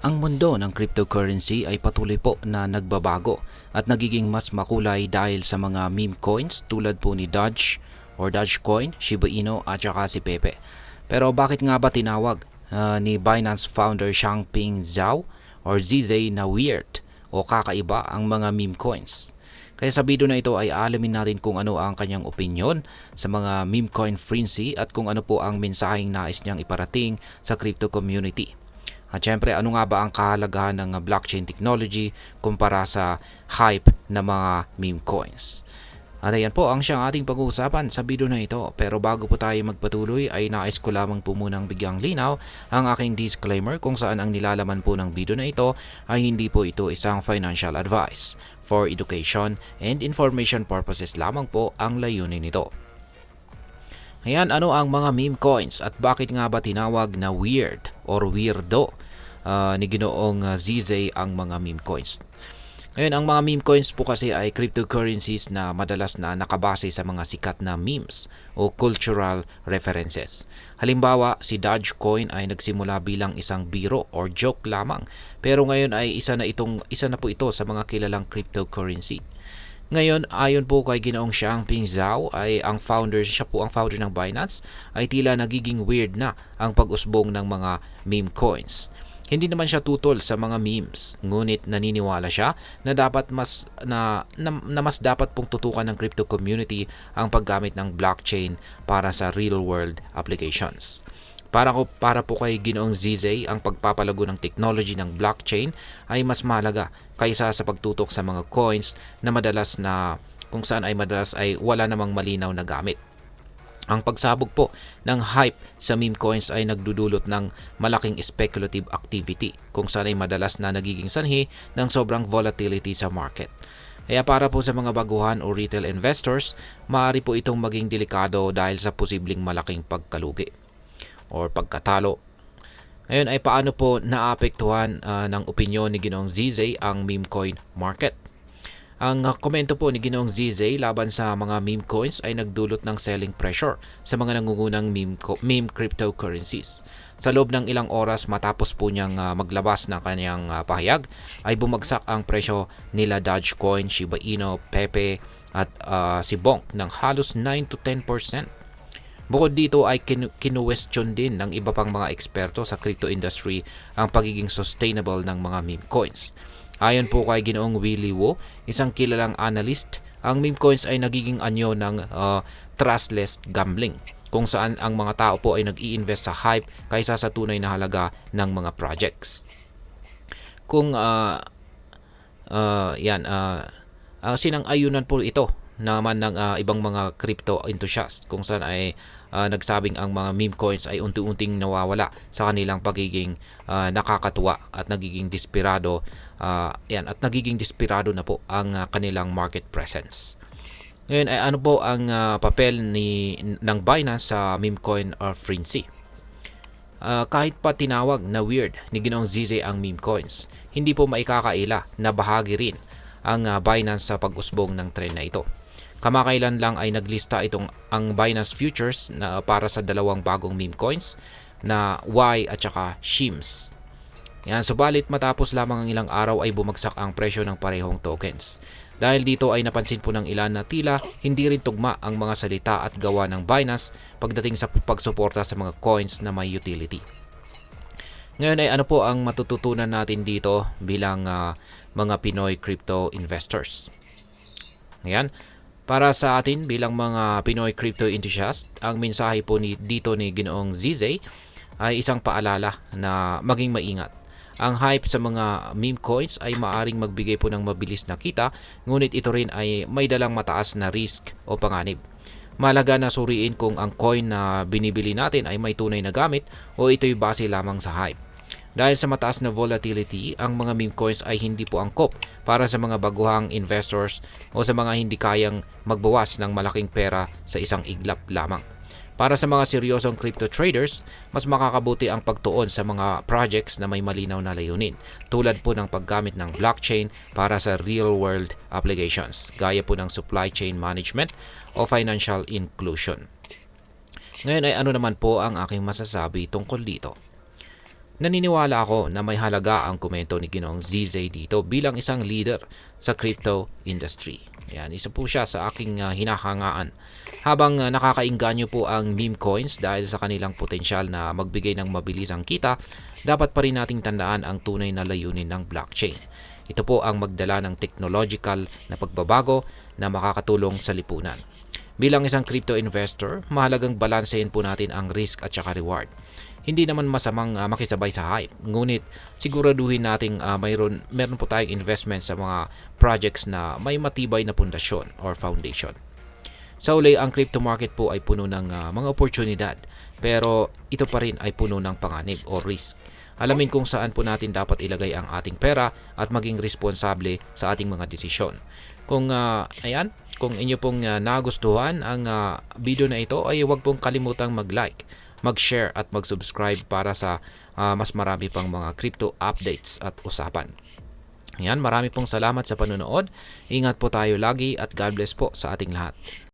Ang mundo ng cryptocurrency ay patuloy po na nagbabago at nagiging mas makulay dahil sa mga meme coins tulad po ni Doge or Dogecoin, Shiba Inu at saka si Pepe. Pero bakit nga ba tinawag ni Binance founder Changpeng Zhao or ZZ na weird o kakaiba ang mga meme coins? Kaya sa video na ito ay alamin natin kung ano ang kanyang opinion sa mga meme coin frenzy at kung ano po ang mensaheng nais niyang iparating sa crypto community. At syempre, ano nga ba ang kahalagahan ng blockchain technology kumpara sa hype na mga meme coins? At ayan po ang siyang ating pag-uusapan sa video na ito. Pero bago po tayo magpatuloy ay nais ko lamang po munang bigyang linaw ang aking disclaimer kung saan ang nilalaman po ng video na ito ay hindi po ito isang financial advice. For education and information purposes lamang po ang layunin nito. Ayan, ano ang mga meme coins at bakit nga ba tinawag na weird or weirdo ni Ginoong ZZ ang mga meme coins? Ngayon, ang mga meme coins po kasi ay cryptocurrencies na madalas na nakabase sa mga sikat na memes o cultural references. Halimbawa, si Dogecoin ay nagsimula bilang isang biro or joke lamang, pero ngayon ay isa na po ito sa mga kilalang cryptocurrency. Ngayon, ayon po kay Ginoong Changpeng Zhao siya po ang founder ng Binance, ay tila nagiging weird na ang pag-usbong ng mga meme coins. Hindi naman siya tutol sa mga memes, ngunit naniniwala siya na mas dapat pong tutukan ng crypto community ang paggamit ng blockchain para sa real world applications. Para po kay Ginoong ZZ, ang pagpapalago ng technology ng blockchain ay mas mahalaga kaysa sa pagtutok sa mga coins na madalas ay wala namang malinaw na gamit. Ang pagsabog po ng hype sa meme coins ay nagdudulot ng malaking speculative activity kung saan ay madalas na nagiging sanhi ng sobrang volatility sa market. Kaya para po sa mga baguhan o retail investors, maaari po itong maging delikado dahil sa posibleng malaking pagkalugi or pagkatalo. Ngayon ay paano po naapektuhan ng opinyon ni Ginoong ZZ ang meme coin market? Ang komento po ni Ginoong ZZ laban sa mga meme coins ay nagdulot ng selling pressure sa mga nangungunang meme cryptocurrencies. Sa loob ng ilang oras matapos po niyang maglabas ng kanyang pahayag, ay bumagsak ang presyo nila Dogecoin, Shiba Inu, Pepe at si Bonk ng halos 9 to 10%. Bukod dito ay kinuwestiyon din ng iba pang mga eksperto sa crypto industry ang pagiging sustainable ng mga meme coins. Ayon po kay Ginoong Willie Wu, isang kilalang analyst, ang meme coins ay nagiging anyo ng trustless gambling, kung saan ang mga tao po ay nag-i-invest sa hype kaysa sa tunay na halaga ng mga projects. Kung sinang-ayunan po ito naman ng ibang mga crypto enthusiasts kung saan ay nagsabing ang mga meme coins ay unti-unting nawawala sa kanilang pagiging nakakatuwa at nagiging desperado na po ang kanilang market presence. Ngayon ay ano po ang papel ng Binance sa meme coin or frenzy? Kahit pa tinawag na weird ni Ginoong ZZ ang meme coins, hindi po maikakaila na bahagi rin ang Binance sa pag-usbong ng trend na ito. Kamakailan lang ay naglista ang Binance Futures na para sa dalawang bagong meme coins na Y at saka SHIMS. Yan, subalit matapos lamang ang ilang araw ay bumagsak ang presyo ng parehong tokens. Dahil dito ay napansin po ng ilan na tila hindi rin tugma ang mga salita at gawa ng Binance pagdating sa pagsuporta sa mga coins na may utility. Ngayon ay ano po ang matututunan natin dito bilang mga Pinoy crypto investors? Ngayon, para sa atin bilang mga Pinoy crypto enthusiast, ang mensahe po dito ni Ginoong ZZ ay isang paalala na maging maingat. Ang hype sa mga meme coins ay maaring magbigay po ng mabilis na kita, ngunit ito rin ay may dalang mataas na risk o panganib. Mahalaga na suriin kung ang coin na binibili natin ay may tunay na gamit o ito'y base lamang sa hype. Dahil sa mataas na volatility, ang mga meme coins ay hindi po angkop para sa mga baguhang investors o sa mga hindi kayang magbawas ng malaking pera sa isang iglap lamang. Para sa mga seryosong crypto traders, mas makakabuti ang pagtuon sa mga projects na may malinaw na layunin, tulad po ng paggamit ng blockchain para sa real-world applications, gaya po ng supply chain management o financial inclusion. Ngayon ay ano naman po ang aking masasabi tungkol dito? Naniniwala ako na may halaga ang komento ni Ginoong ZZ dito bilang isang leader sa crypto industry. Ayan, isa po siya sa aking hinahangaan. Habang nakakainganyo po ang meme coins dahil sa kanilang potensyal na magbigay ng mabilisang kita, dapat pa rin nating tandaan ang tunay na layunin ng blockchain. Ito po ang magdala ng technological na pagbabago na makakatulong sa lipunan. Bilang isang crypto investor, mahalagang balansehin po natin ang risk at saka reward. Hindi naman masamang makisabay sa hype, ngunit siguraduhin nating meron po tayong investment sa mga projects na may matibay na pundasyon or foundation. Sa uli, ang crypto market po ay puno ng mga oportunidad, pero ito pa rin ay puno ng panganib o risk. Alamin kung saan po natin dapat ilagay ang ating pera at maging responsable sa ating mga desisyon. Kung inyo pong nagustuhan ang video na ito, ay huwag pong kalimutang mag-like, mag-share at mag-subscribe para sa mas marami pang mga crypto updates at usapan. Yan, marami pong salamat sa panonood. Ingat po tayo lagi at God bless po sa ating lahat.